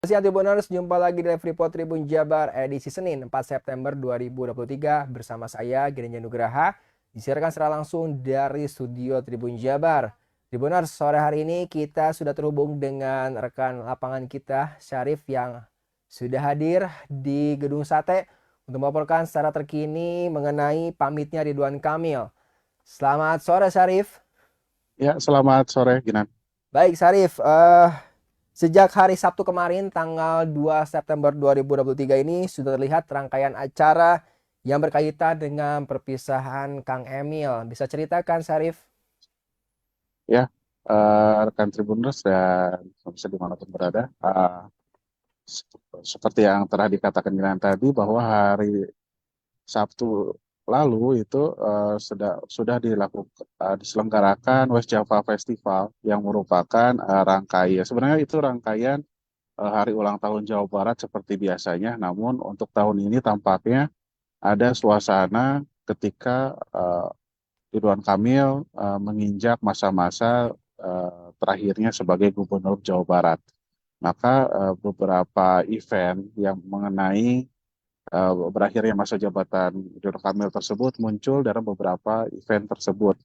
Siang Tribuners, jumpa lagi di Freeport Tribun Jabar edisi Senin 4 September 2023 bersama saya Giring Nugraha, disiarkan secara langsung dari studio Tribun Jabar. Tribuners, sore hari ini kita sudah terhubung dengan rekan lapangan kita Syarif yang sudah hadir di Gedung Sate untuk melaporkan secara terkini mengenai pamitnya Ridwan Kamil. Selamat sore Syarif. Ya, selamat sore, Ginan. Baik Syarif, sejak hari Sabtu kemarin tanggal 2 September 2023 ini sudah terlihat rangkaian acara yang berkaitan dengan perpisahan Kang Emil. Bisa ceritakan Syarif? Ya, rekan Tribuners dan pemirsa dimanapun berada, seperti yang telah dikatakan Ginan tadi bahwa hari Sabtu lalu itu sudah diselenggarakan West Java Festival yang merupakan rangkaian. Sebenarnya itu rangkaian hari ulang tahun Jawa Barat seperti biasanya, namun untuk tahun ini tampaknya ada suasana ketika Ridwan Kamil menginjak masa-masa terakhirnya sebagai Gubernur Jawa Barat. Maka beberapa event yang mengenai berakhirnya masa jabatan Ridwan Kamil tersebut muncul dalam beberapa event tersebut.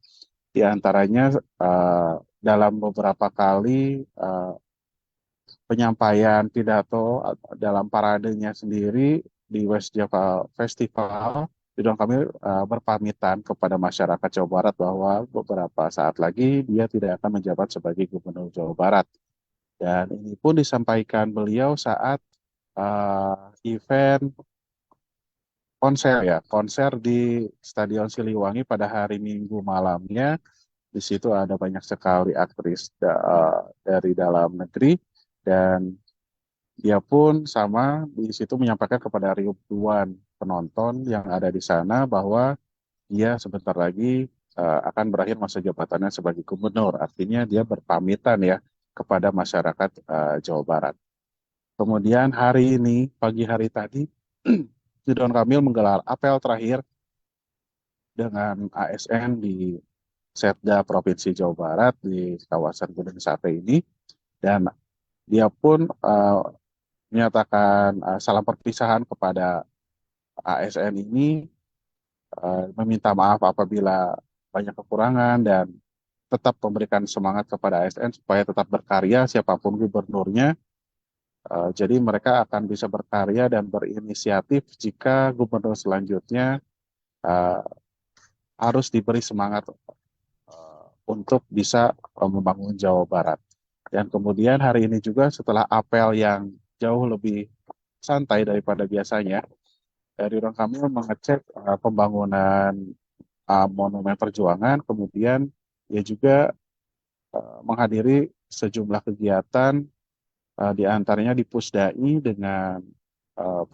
Di antaranya dalam beberapa kali penyampaian pidato dalam paradenya sendiri di West Java Festival, Ridwan Kamil berpamitan kepada masyarakat Jawa Barat bahwa beberapa saat lagi dia tidak akan menjabat sebagai Gubernur Jawa Barat. Dan ini pun disampaikan beliau saat event konser di Stadion Siliwangi pada hari Minggu malamnya. Di situ ada banyak sekali aktris dari dalam negeri dan dia pun sama di situ menyampaikan kepada ribuan penonton yang ada di sana bahwa dia sebentar lagi akan berakhir masa jabatannya sebagai gubernur. Artinya dia berpamitan ya kepada masyarakat Jawa Barat. Kemudian hari ini, pagi hari tadi, Ridwan Kamil menggelar apel terakhir dengan ASN di Setda Provinsi Jawa Barat di kawasan Gunung Sate ini. Dan dia pun menyatakan salam perpisahan kepada ASN ini, meminta maaf apabila banyak kekurangan dan tetap memberikan semangat kepada ASN supaya tetap berkarya siapapun gubernurnya. Jadi mereka akan bisa berkarya dan berinisiatif jika gubernur selanjutnya uh, harus diberi semangat untuk bisa membangun Jawa Barat. Dan kemudian hari ini juga setelah apel yang jauh lebih santai daripada biasanya, Ridwan Kamil mengecek pembangunan Monumen Perjuangan, kemudian dia juga menghadiri sejumlah kegiatan, di antaranya di Pusdai dengan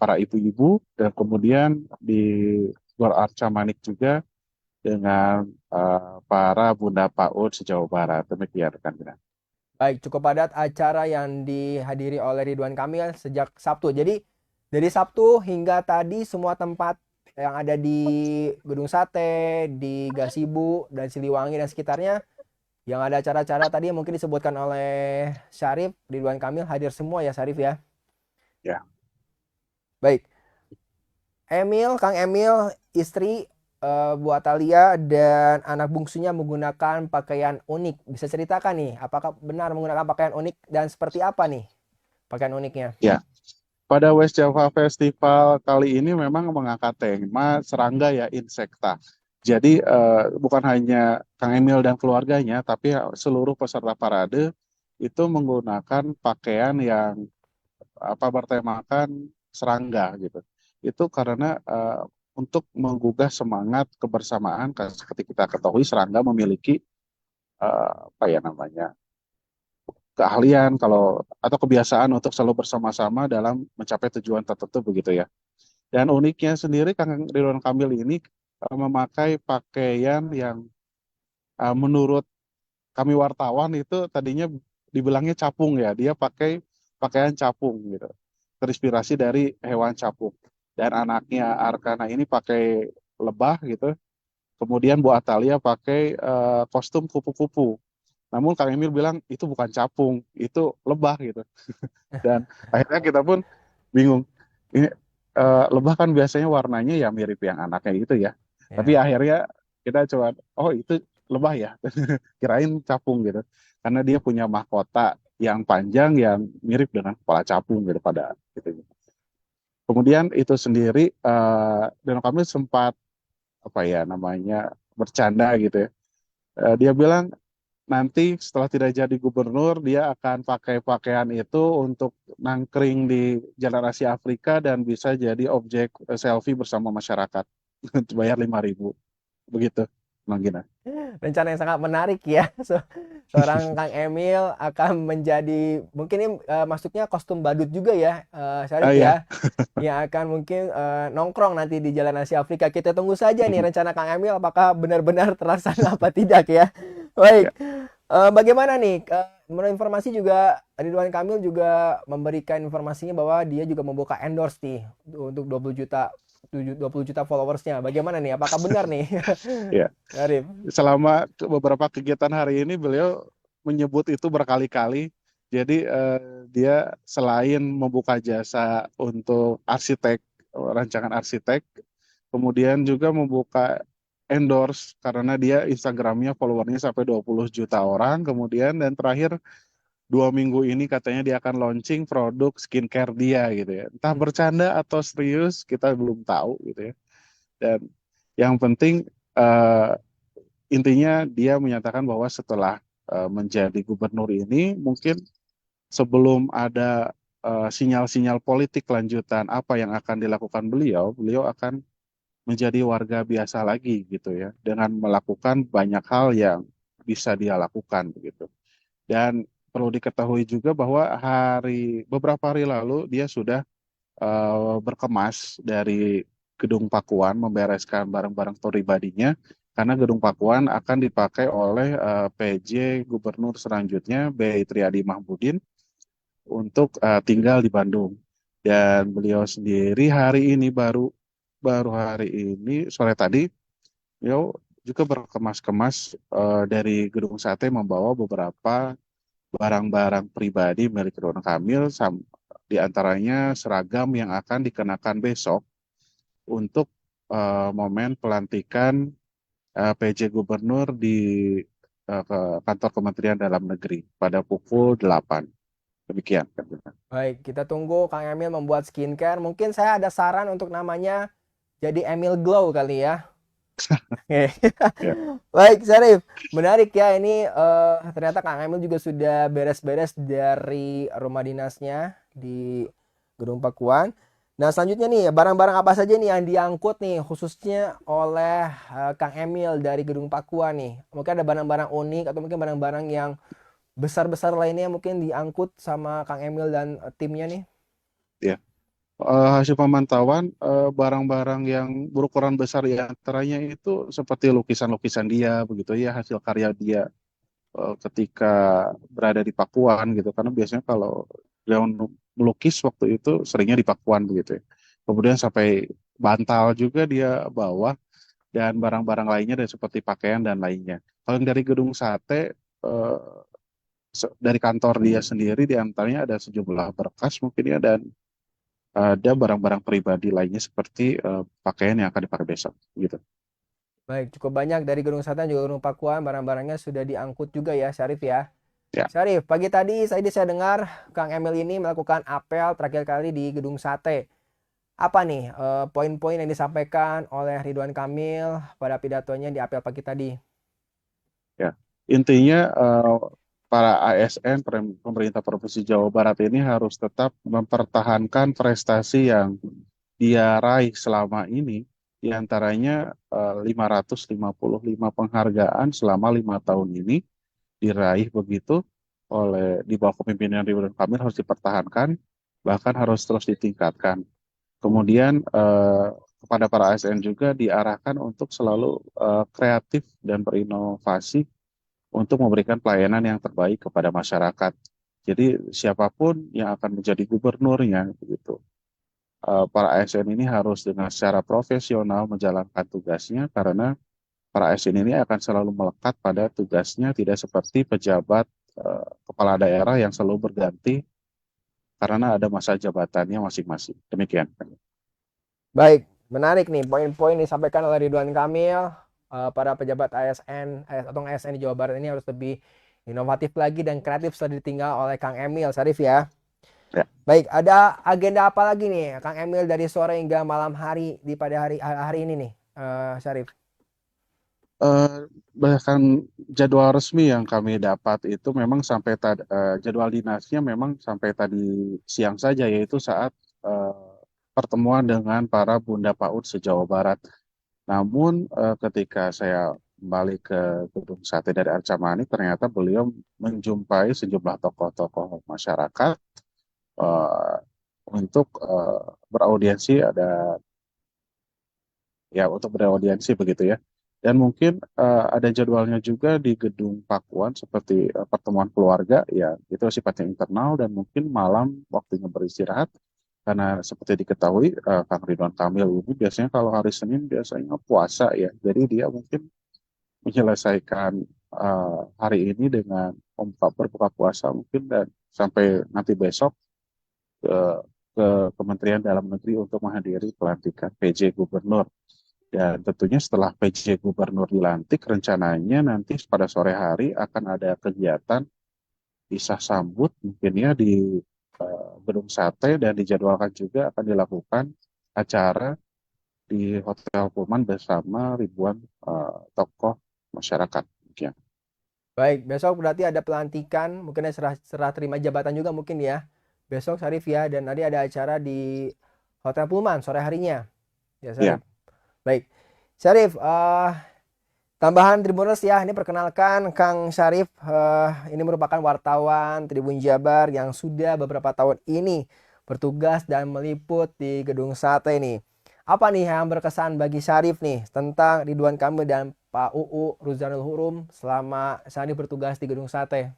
para ibu-ibu, dan kemudian di Gor Arca Manik juga dengan para Bunda PAUD se-Jawa Barat. Demikian rekan Bina. Baik, cukup padat acara yang dihadiri oleh Ridwan Kamil sejak Sabtu. Jadi dari Sabtu hingga tadi semua tempat yang ada di Gedung Sate, di Gasibu, dan Siliwangi dan sekitarnya yang ada acara-acara tadi yang mungkin disebutkan oleh Syarif, Ridwan Kamil hadir semua ya Syarif ya. Ya. Baik, Kang Emil, istri Bu Atalia dan anak bungsunya menggunakan pakaian unik. Bisa ceritakan nih, apakah benar menggunakan pakaian unik dan seperti apa nih pakaian uniknya? Ya, pada West Java Festival kali ini memang mengangkat tema serangga ya insekta. Jadi bukan hanya Kang Emil dan keluarganya, tapi seluruh peserta parade itu menggunakan pakaian yang bertemakan serangga gitu. Itu karena untuk menggugah semangat kebersamaan, karena seperti kita ketahui serangga memiliki apa ya namanya keahlian kalau atau kebiasaan untuk selalu bersama-sama dalam mencapai tujuan tertentu begitu ya. Dan uniknya sendiri Kang Ridwan Kamil ini memakai pakaian yang menurut kami wartawan itu tadinya dibilangnya capung ya. Dia pakai pakaian capung gitu. Terinspirasi dari hewan capung. Dan anaknya Arkana ini pakai lebah gitu. Kemudian Bu Atalia pakai kostum kupu-kupu. Namun Kang Emil bilang itu bukan capung, itu lebah gitu. Dan akhirnya kita pun bingung. Ini lebah kan biasanya warnanya ya mirip yang anaknya gitu ya. Tapi Ya. akhirnya kita coba, oh itu lebah ya. Kirain capung gitu. Karena dia punya mahkota yang panjang yang mirip dengan kepala capung gitu pada gitu. Kemudian itu sendiri dan kami sempat apa ya namanya bercanda gitu ya. Dia bilang nanti setelah tidak jadi gubernur dia akan pakai pakaian itu untuk nangkring di Jalan Asia Afrika dan bisa jadi objek selfie bersama masyarakat. Bayar 5.000 begitu, Bang Gina. Rencana yang sangat menarik ya. Seorang Kang Emil akan menjadi mungkin ini masuknya kostum badut juga ya, Syarif Ya, ya, yang akan mungkin nongkrong nanti di Jalan Asia Afrika. Kita tunggu saja nih rencana Kang Emil apakah benar-benar terlaksana apa tidak ya. ya, Baik, bagaimana nih? Menurut informasi juga Ridwan Kamil juga memberikan informasinya bahwa dia juga membuka endorse nih untuk 20 juta followersnya. Bagaimana nih? Apakah benar nih, ya. Syarif? Selama beberapa kegiatan hari ini beliau menyebut itu berkali-kali. Jadi dia selain membuka jasa untuk arsitek, rancangan arsitek, kemudian juga membuka endorse karena dia Instagramnya followernya sampai 20 juta orang. Kemudian dan terakhir 2 minggu ini katanya dia akan launching produk skincare dia gitu ya. Entah bercanda atau serius kita belum tahu gitu ya. Dan yang penting eh, intinya dia menyatakan bahwa setelah menjadi gubernur ini mungkin sebelum ada sinyal-sinyal politik lanjutan apa yang akan dilakukan beliau, beliau akan menjadi warga biasa lagi gitu ya, dengan melakukan banyak hal yang bisa dia lakukan begitu. Dan perlu diketahui juga bahwa beberapa hari lalu dia sudah berkemas dari Gedung Pakuan membereskan barang-barang pribadinya karena Gedung Pakuan akan dipakai oleh PJ Gubernur selanjutnya B. Triadi Mahmudin untuk tinggal di Bandung. Dan beliau sendiri hari ini baru baru hari ini sore tadi beliau juga berkemas-kemas dari Gedung Sate membawa beberapa barang-barang pribadi milik Ridwan Kamil, di antaranya seragam yang akan dikenakan besok untuk momen pelantikan PJ Gubernur di kantor Kementerian Dalam Negeri pada pukul 8. Demikian. Baik, kita tunggu Kang Emil membuat skincare. Mungkin saya ada saran untuk namanya jadi Emil Glow kali ya. Oke. Ya, Baik, Syarif. Menarik ya. Ini ternyata Kang Emil juga sudah beres-beres dari rumah dinasnya di Gedung Pakuan. Nah, selanjutnya nih, barang-barang apa saja nih yang diangkut nih, khususnya oleh Kang Emil dari Gedung Pakuan nih. Mungkin ada barang-barang unik atau mungkin barang-barang yang besar-besar lainnya mungkin diangkut sama Kang Emil dan timnya nih. ya. Hasil pemantauan barang-barang yang berukuran besar di antaranya itu seperti lukisan-lukisan dia begitu ya, hasil karya dia ketika berada di Pakuan gitu, karena biasanya kalau beliau melukis waktu itu seringnya di Pakuan begitu ya. Kemudian sampai bantal juga dia bawa dan barang-barang lainnya dan seperti pakaian dan lainnya. Kalau yang dari Gedung Sate dari kantor dia sendiri di antaranya ada sejumlah berkas mungkin ya, dan ada barang-barang pribadi lainnya seperti pakaian yang akan dipakai besok gitu. Baik, cukup banyak dari Gedung Sate dan juga Gedung Pakuan, barang-barangnya sudah diangkut juga ya, Syarif ya. Ya. Syarif, pagi tadi saya dengar Kang Emil ini melakukan apel terakhir kali di Gedung Sate. Apa nih poin-poin yang disampaikan oleh Ridwan Kamil pada pidatonya di apel pagi tadi? Ya, intinya para ASN pemerintah Provinsi Jawa Barat ini harus tetap mempertahankan prestasi yang dia raih selama ini, di antaranya 555 penghargaan selama 5 tahun ini diraih begitu oleh di bawah kepemimpinan Ridwan Kamil harus dipertahankan, bahkan harus terus ditingkatkan. Kemudian kepada para ASN juga diarahkan untuk selalu kreatif dan berinovasi untuk memberikan pelayanan yang terbaik kepada masyarakat. Jadi siapapun yang akan menjadi gubernurnya, begitu, para ASN ini harus dengan secara profesional menjalankan tugasnya karena para ASN ini akan selalu melekat pada tugasnya, tidak seperti pejabat kepala daerah yang selalu berganti karena ada masa jabatannya masing-masing. Demikian. Baik, menarik nih poin-poin disampaikan oleh Ridwan Kamil. Para pejabat ASN atau ASN di Jawa Barat ini harus lebih inovatif lagi dan kreatif setelah ditinggal oleh Kang Emil Syarif ya. Ya. Baik, ada agenda apa lagi nih Kang Emil dari sore hingga malam hari di pada hari ini nih, Syarif? Bahkan jadwal resmi yang kami dapat itu memang sampai jadwal dinasnya memang sampai tadi siang saja, yaitu saat pertemuan dengan para Bunda PAUD se-Jawa Barat. Namun ketika saya kembali ke Gedung Sate dari Arca Mani, ternyata beliau menjumpai sejumlah tokoh-tokoh masyarakat eh, untuk beraudiensi, untuk beraudiensi begitu ya. Dan mungkin ada jadwalnya juga di Gedung Pakuan seperti pertemuan keluarga, ya itu sifatnya internal dan mungkin malam waktunya beristirahat. Karena seperti diketahui Kang Ridwan Kamil ini biasanya kalau hari Senin biasanya puasa ya. Jadi dia mungkin menyelesaikan hari ini dengan berbuka puasa mungkin dan sampai nanti besok ke, ke Kementerian Dalam Negeri untuk menghadiri pelantikan PJ Gubernur. Dan tentunya setelah PJ Gubernur dilantik, rencananya nanti pada sore hari akan ada kegiatan isah sambut mungkin ya di Gedung Sate, dan dijadwalkan juga akan dilakukan acara di Hotel Pullman bersama ribuan tokoh masyarakat. Ya. Baik, besok berarti ada pelantikan, mungkin ada serah terima jabatan juga mungkin ya. Besok Syarif ya, dan tadi ada acara di Hotel Pullman sore harinya. Ya Syarif. Ya. Baik. Syarif, tambahan Tribuners ya, ini perkenalkan Kang Syarif, ini merupakan wartawan Tribun Jabar yang sudah beberapa tahun ini bertugas dan meliput di Gedung Sate ini. Apa nih yang berkesan bagi Syarif nih tentang Ridwan Kamil dan Pak UU Ruzanul Hurum selama Syarif bertugas di Gedung Sate?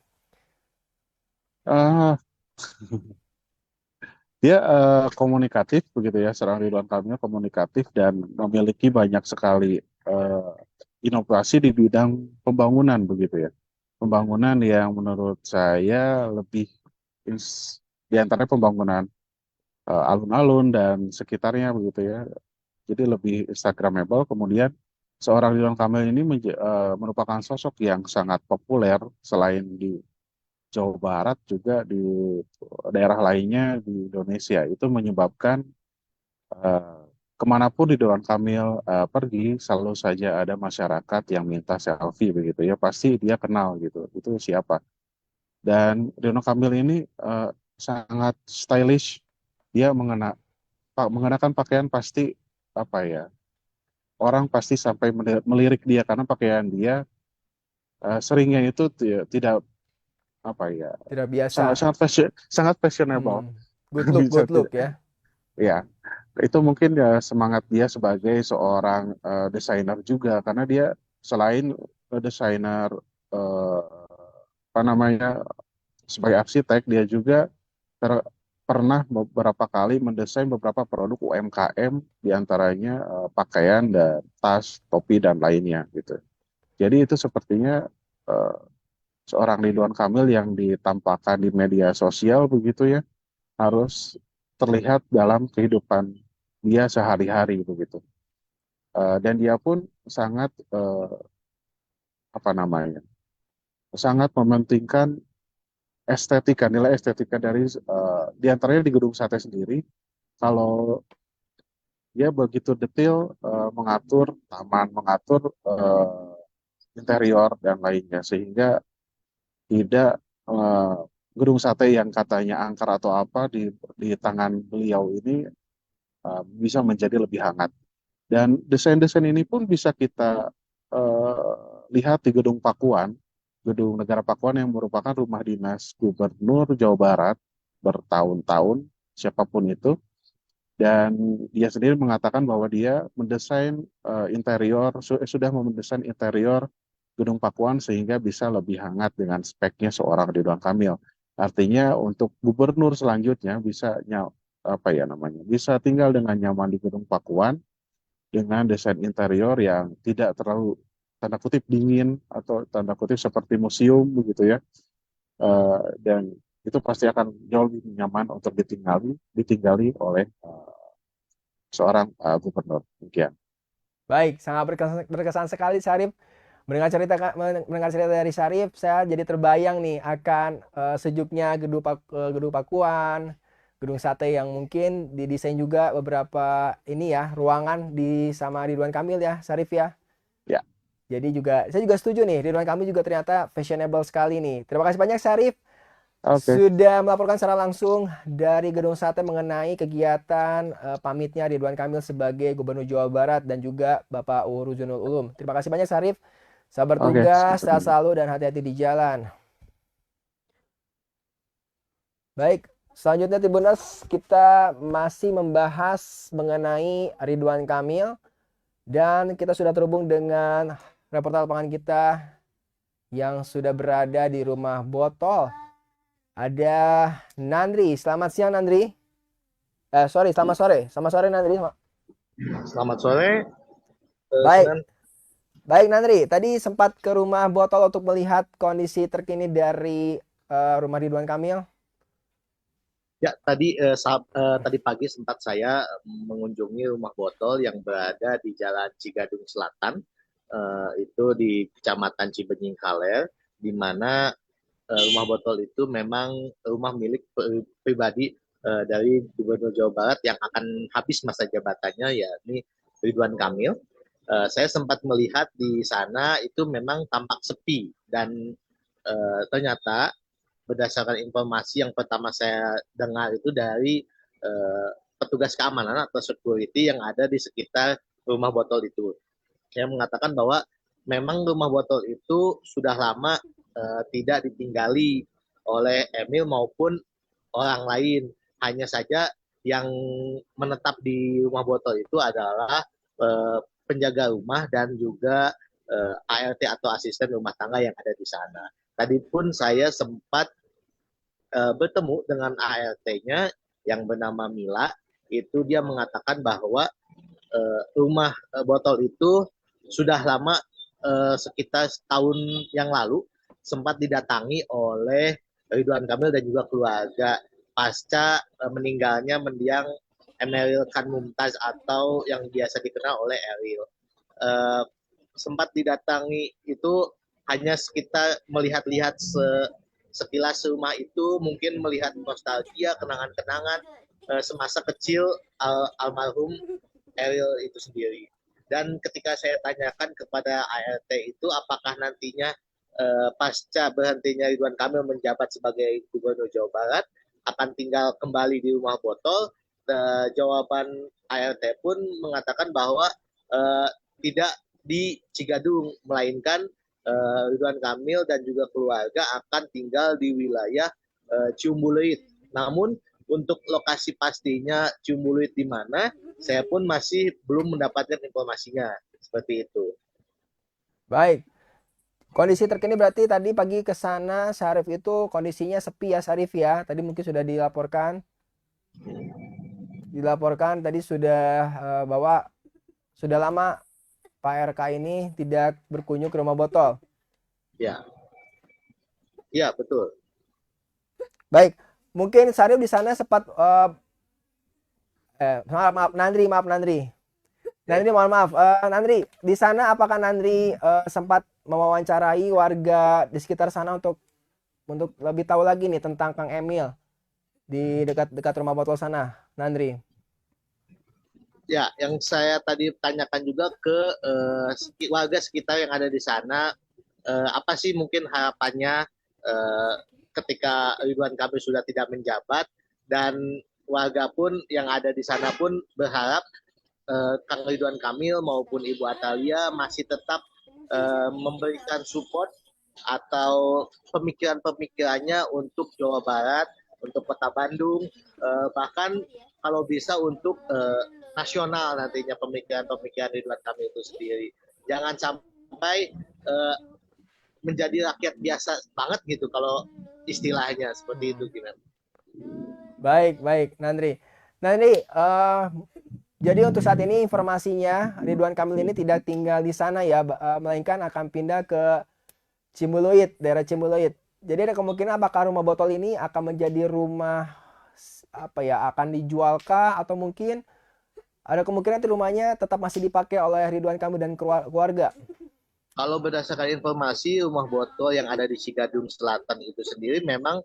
Ah, dia komunikatif begitu ya, seorang Ridwan Kamil komunikatif dan memiliki banyak sekali inovasi di bidang pembangunan begitu ya. Pembangunan yang menurut saya lebih di antaranya pembangunan alun-alun dan sekitarnya begitu ya. Jadi lebih Instagramable. Kemudian seorang Ridwan Kamil ini merupakan sosok yang sangat populer selain di Jawa Barat juga di daerah lainnya di Indonesia. Itu menyebabkan eh, kemanapun Ridwan Kamil pergi selalu saja ada masyarakat yang minta selfie begitu ya. Pasti dia kenal gitu. Itu siapa? Dan Ridwan Kamil ini sangat stylish. Dia mengenakan pakaian pasti apa ya? Orang pasti sampai melirik dia karena pakaian dia seringnya itu tidak apa ya, Tidak biasa. sangat fashionable. Bisa Good look tidak, ya. ya itu mungkin ya semangat dia sebagai seorang desainer juga, karena dia selain desainer eh, apa namanya sebagai arsitek, dia juga pernah beberapa kali mendesain beberapa produk UMKM, diantaranya pakaian dan tas, topi dan lainnya gitu. Jadi itu sepertinya eh, seorang Ridwan Kamil yang ditampakkan di media sosial begitu ya, harus terlihat dalam kehidupan dia sehari-hari begitu. Dan dia pun sangat apa namanya, sangat mementingkan estetika, nilai estetika dari diantaranya di Gedung Sate sendiri. Kalau dia begitu detail mengatur taman, mengatur interior dan lainnya, sehingga tidak eh, Gedung Sate yang katanya angker atau apa di tangan beliau ini bisa menjadi lebih hangat. Dan desain-desain ini pun bisa kita eh, lihat di Gedung Pakuan, Gedung Negara Pakuan yang merupakan rumah dinas Gubernur Jawa Barat bertahun-tahun, siapapun itu. Dan dia sendiri mengatakan bahwa dia mendesain sudah mendesain interior Gedung Pakuan sehingga bisa lebih hangat dengan speknya seorang Ridwan Kamil. Artinya untuk gubernur selanjutnya bisa apa ya namanya, bisa tinggal dengan nyaman di Gedung Pakuan dengan desain interior yang tidak terlalu tanda kutip dingin atau tanda kutip seperti museum begitu ya. Dan itu pasti akan jauh lebih nyaman untuk ditinggali oleh seorang gubernur. Demikian. Baik, sangat berkesan sekali Syarif. Mendengar cerita dari Syarif, saya jadi terbayang nih akan sejuknya gedung Pakuan, gedung sate yang mungkin didesain juga beberapa ini ya, ruangan di sama Ridwan Kamil ya, Syarif ya. Ya, Jadi juga saya juga setuju nih, Ridwan Kamil juga ternyata fashionable sekali nih. Terima kasih banyak Syarif oke. sudah melaporkan secara langsung dari Gedung Sate mengenai kegiatan pamitnya Ridwan Kamil sebagai Gubernur Jawa Barat dan juga Bapak Uhuru Ruzanul Ulum. Terima kasih banyak Syarif. Sabar Oke, tugas, sampai sehat jumpa. selalu dan hati-hati di jalan. Baik, selanjutnya Tribuners kita masih membahas mengenai Ridwan Kamil dan kita sudah terhubung dengan reporter lapangan kita yang sudah berada di rumah botol. Ada Nandri. Selamat siang Nandri. Selamat sore. Selamat sore Nandri. Selamat sore, Baik, Sinan. baik Nandri. Tadi sempat ke rumah botol untuk melihat kondisi terkini dari rumah Ridwan Kamil. Ya, tadi pagi sempat saya mengunjungi rumah botol yang berada di Jalan Cigadung Selatan, itu di Kecamatan Cibenying Kaler, di mana rumah botol itu memang rumah milik pribadi dari Gubernur Jawa Barat yang akan habis masa jabatannya, yakni Ridwan Kamil. Saya sempat melihat di sana itu memang tampak sepi dan ternyata berdasarkan informasi yang pertama saya dengar itu dari petugas keamanan atau security yang ada di sekitar rumah botol itu. Saya mengatakan bahwa memang rumah botol itu sudah lama tidak ditinggali oleh Emil maupun orang lain. Hanya saja yang menetap di rumah botol itu adalah penjaga rumah dan juga ART atau asisten rumah tangga yang ada di sana. Tadi pun saya sempat bertemu dengan ART-nya yang bernama Mila. Itu dia mengatakan bahwa rumah botol itu sudah lama, sekitar setahun yang lalu sempat didatangi oleh Ridwan Kamil dan juga keluarga pasca meninggalnya mendiang Emeril Khan Mumtaz atau yang biasa dikenal oleh Eril. Sempat didatangi itu hanya sekitar melihat-lihat sekilas rumah itu, mungkin melihat nostalgia, kenangan-kenangan semasa kecil almarhum Eril itu sendiri. Dan ketika saya tanyakan kepada ART itu apakah nantinya pasca berhentinya Ridwan Kamil menjabat sebagai Gubernur Jawa Barat akan tinggal kembali di rumah botol, jawaban ART pun mengatakan bahwa uh, tidak di Cigadung, melainkan Ridwan Kamil dan juga keluarga akan tinggal di wilayah Ciumbuluit. Namun untuk lokasi pastinya Ciumbuluit di mana, saya pun masih belum mendapatkan informasinya. Seperti itu. Baik, kondisi terkini berarti tadi pagi ke sana Syarif itu kondisinya sepi ya Syarif ya. Tadi mungkin sudah dilaporkan. Dilaporkan tadi sudah bahwa sudah lama Pak RK ini tidak berkunjung ke rumah botol. Ya, ya betul. Baik, mungkin Syarif di sana sempat maaf Nandri. Nandri mohon maaf. Nandri, di sana apakah Nandri sempat mewawancarai warga di sekitar sana untuk lebih tahu lagi nih tentang Kang Emil di dekat rumah botol sana, Nandri? Ya, yang saya tadi tanyakan juga ke warga sekitar yang ada di sana, apa sih mungkin harapannya ketika Ridwan Kamil sudah tidak menjabat, dan warga pun yang ada di sana pun berharap Kang Ridwan Kamil maupun Ibu Atalia masih tetap memberikan support atau pemikiran-pemikirannya untuk Jawa Barat, untuk Kota Bandung, bahkan kalau bisa untuk nasional nantinya pemikiran-pemikiran Ridwan Kamil itu sendiri. Jangan sampai menjadi rakyat biasa banget gitu kalau istilahnya seperti itu gimana. Baik, baik, Nandri. Nandri, Jadi untuk saat ini informasinya Ridwan Kamil ini tidak tinggal di sana ya, melainkan akan pindah ke Cimbuluit, daerah Cimbuluit. Jadi ada kemungkinan apakah rumah botol ini akan menjadi rumah apa ya, akan dijualkah atau mungkin ada kemungkinan itu rumahnya tetap masih dipakai oleh Ridwan Kamil dan keluarga. Kalau berdasarkan informasi, rumah botol yang ada di Cigadung Selatan itu sendiri memang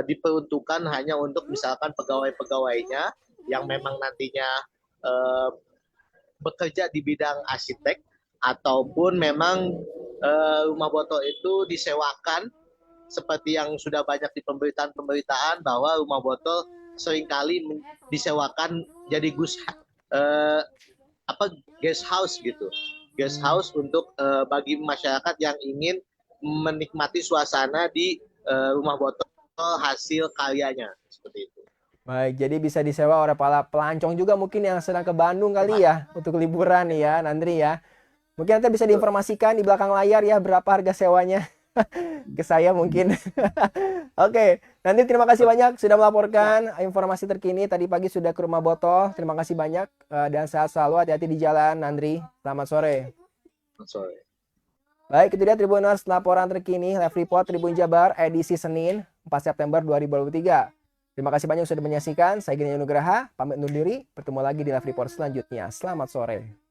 diperuntukkan hanya untuk misalkan pegawai-pegawainya yang memang nantinya bekerja di bidang arsitek, ataupun memang rumah botol itu disewakan seperti yang sudah banyak di pemberitaan bahwa rumah botol seringkali disewakan jadi guest house gitu, guest house untuk bagi masyarakat yang ingin menikmati suasana di rumah botol hasil karyanya seperti itu. Baik, jadi bisa disewa oleh para pelancong juga mungkin yang sedang ke Bandung kali ya untuk liburan ya, Nandri ya. Mungkin nanti bisa diinformasikan di belakang layar ya berapa harga sewanya ke saya mungkin. Oke, nanti terima kasih banyak sudah melaporkan informasi terkini tadi pagi sudah ke rumah botol. Terima kasih banyak dan sehat selalu, hati-hati di jalan, Nandri. Selamat sore. Selamat sore. Baik, itu dia Tribuners laporan terkini live report Tribun Jabar edisi Senin 4 September 2023. Terima kasih banyak sudah menyaksikan. Saya Gini Nugraha, pamit undur diri. Bertemu lagi di live report selanjutnya. Selamat sore.